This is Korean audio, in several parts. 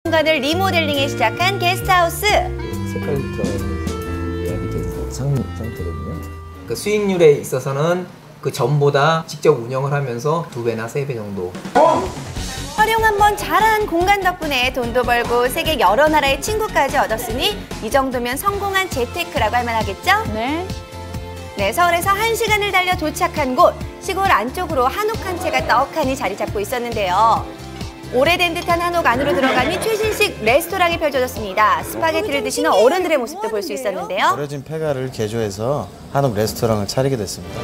공간을 리모델링에 시작한 게스트하우스. 색깔 예약이 된 상태거든요. 그 수익률에 있어서는 그 전보다 직접 운영을 하면서 2배나 3배 정도. 활용 한번 잘한 공간 덕분에 돈도 벌고 세계 여러 나라의 친구까지 얻었으니 이 정도면 성공한 재테크라고 할 만하겠죠? 네, 서울에서 1시간을 달려 도착한 곳, 시골 안쪽으로 한옥 한 채가 떡하니 자리 잡고 있었는데요. 오래된 듯한 한옥 안으로 들어가니 최신식 레스토랑이 펼쳐졌습니다. 스파게티를 드시는 어른들의 모습도 볼 수 있었는데요. 버려진 폐가를 개조해서 한옥 레스토랑을 차리게 됐습니다.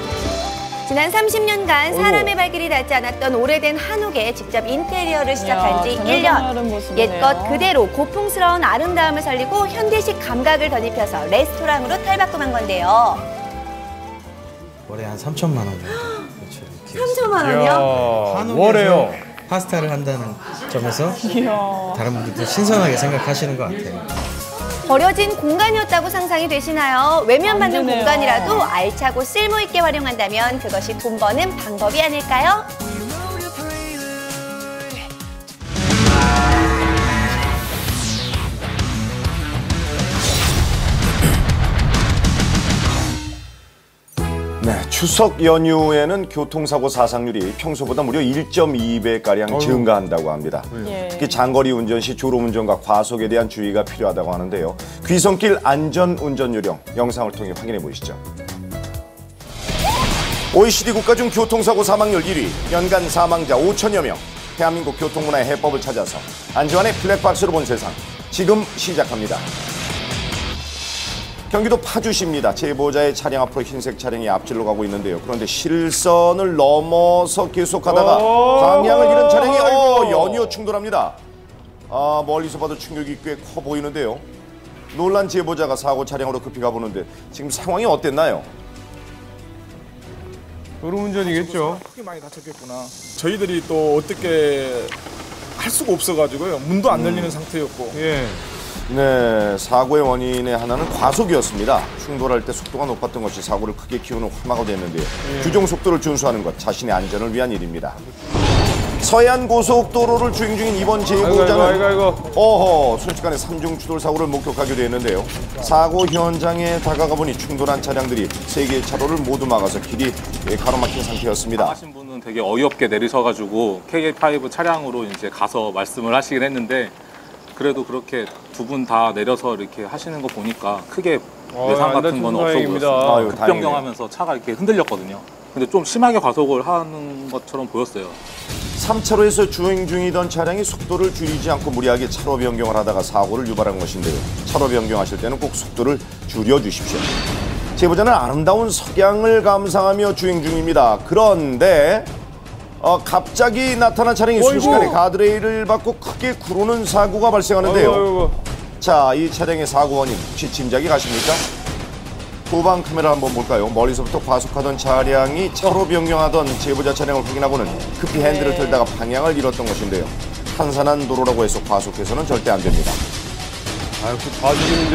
지난 30년간 사람의 발길이 닿지 않았던 오래된 한옥에 직접 인테리어를 시작한 지 1년. 옛것 그대로 고풍스러운 아름다움을 살리고 현대식 감각을 덧입혀서 레스토랑으로 탈바꿈한 건데요. 월에 한 3천만 원 정도. 3천만 원이요? 월에요? 파스타를 한다는 점에서 다른 분들도 신선하게 생각하시는 것 같아요. 버려진 공간이었다고 상상이 되시나요? 외면받는 공간이라도 알차고 쓸모있게 활용한다면 그것이 돈 버는 방법이 아닐까요? 네, 추석 연휴에는 교통사고 사상률이 평소보다 무려 1.2배가량 증가한다고 합니다. 특히 장거리 운전 시 졸음운전과 과속에 대한 주의가 필요하다고 하는데요. 귀성길 안전운전 요령 영상을 통해 확인해 보시죠. OECD 국가 중 교통사고 사망률 1위, 연간 사망자 5천여 명. 대한민국 교통문화의 해법을 찾아서 안지환의 블랙박스로 본 세상, 지금 시작합니다. 경기도 파주시입니다. 제보자의 차량 앞으로 흰색 차량이 앞질러 가고 있는데요. 그런데 실선을 넘어서 계속가다가 방향을 잃은 차량이 연이어 충돌합니다. 멀리서 봐도 충격이 꽤 커 보이는데요. 놀란 제보자가 사고 차량으로 급히 가보는데 지금 상황이 어땠나요? 졸음운전이겠죠. 크게 많이 다쳤겠구나. 저희들이 또 어떻게 할 수가 없어가지고요. 문도 안 열리는 상태였고. 네, 사고의 원인의 하나는 과속이었습니다. 충돌할 때 속도가 높았던 것이 사고를 크게 키우는 화마가 됐는데요. 규정 속도를 준수하는 것, 자신의 안전을 위한 일입니다. 서해안 고속도로를 주행 중인 이번 제보자는 순식간에 3중 추돌 사고를 목격하기도 했는데요. 사고 현장에 다가가 보니 충돌한 차량들이 3개의 차로를 모두 막아서 길이 가로막힌 상태였습니다. 하신 분은 되게 어이없게 내리셔가지고 KA5 차량으로 이제 가서 말씀을 하시긴 했는데 그래도 그렇게 두 분 다 내려서 이렇게 하시는 거 보니까 크게 외상 같은 건 없어 보였어요. 급변경하면서 차가 이렇게 흔들렸거든요. 근데 좀 심하게 과속을 하는 것처럼 보였어요. 3차로에서 주행 중이던 차량이 속도를 줄이지 않고 무리하게 차로 변경을 하다가 사고를 유발한 것인데요. 차로 변경하실 때는 꼭 속도를 줄여주십시오. 제보자는 아름다운 석양을 감상하며 주행 중입니다. 그런데 갑자기 나타난 차량이 순식간에 가드레일을 받고 크게 구르는 사고가 발생하는데요. 자, 이 차량의 사고 원인 혹시 짐작이 가십니까? 후방 카메라 한번 볼까요? 멀리서부터 과속하던 차량이 차로 변경하던 제보자 차량을 확인하고는 급히 핸들을 틀다가 방향을 잃었던 것인데요. 한산한 도로라고 해서 과속해서는 절대 안 됩니다.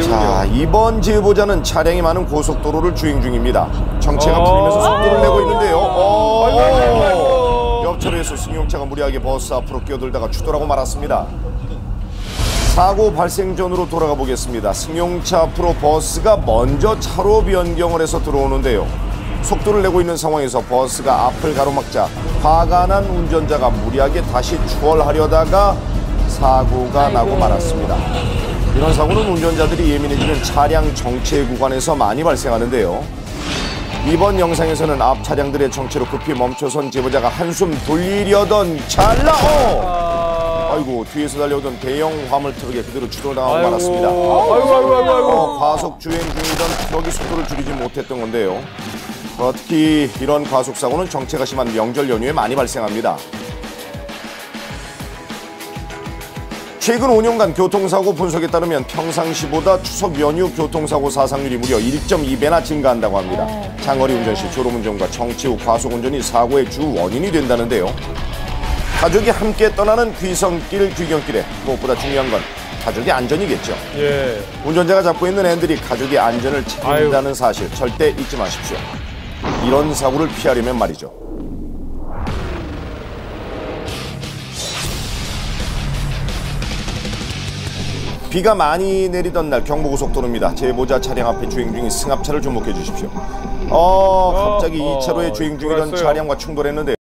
자, 이번 제보자는 차량이 많은 고속도로를 주행 중입니다. 정체가 풀리면서 속도를 내고 있는데요. 옆차로에서 승용차가 무리하게 버스 앞으로 끼어들다가 추돌하고 말았습니다. 사고 발생 전으로 돌아가 보겠습니다. 승용차 앞으로 버스가 먼저 차로 변경을 해서 들어오는데요. 속도를 내고 있는 상황에서 버스가 앞을 가로막자 화가 난 운전자가 무리하게 다시 추월하려다가 사고가 나고 말았습니다. 이런 사고는 운전자들이 예민해지는 차량 정체 구간에서 많이 발생하는데요. 이번 영상에서는 앞 차량들의 정체로 급히 멈춰선 제보자가 한숨 돌리려던 찰나 아이고, 뒤에서 달려오던 대형 화물트럭에 그대로 추돌당하고 말았습니다. 과속 주행 중이던 트럭이 속도를 줄이지 못했던 건데요. 특히 이런 과속사고는 정체가 심한 명절 연휴에 많이 발생합니다. 최근 5년간 교통사고 분석에 따르면 평상시보다 추석 연휴 교통사고 사상률이 무려 1.2배나 증가한다고 합니다. 장거리 운전 시 졸음운전과 정체 후 과속운전이 사고의 주 원인이 된다는데요. 가족이 함께 떠나는 귀성길, 귀경길에 무엇보다 중요한 건 가족의 안전이겠죠. 운전자가 잡고 있는 핸들이 가족의 안전을 책임진다는 사실 절대 잊지 마십시오. 이런 사고를 피하려면 말이죠. 비가 많이 내리던 날 경부고속도로입니다. 제보자 차량 앞에 주행 중인 승합차를 주목해 주십시오. 갑자기 2차로에 주행 중이던 차량과 충돌했는데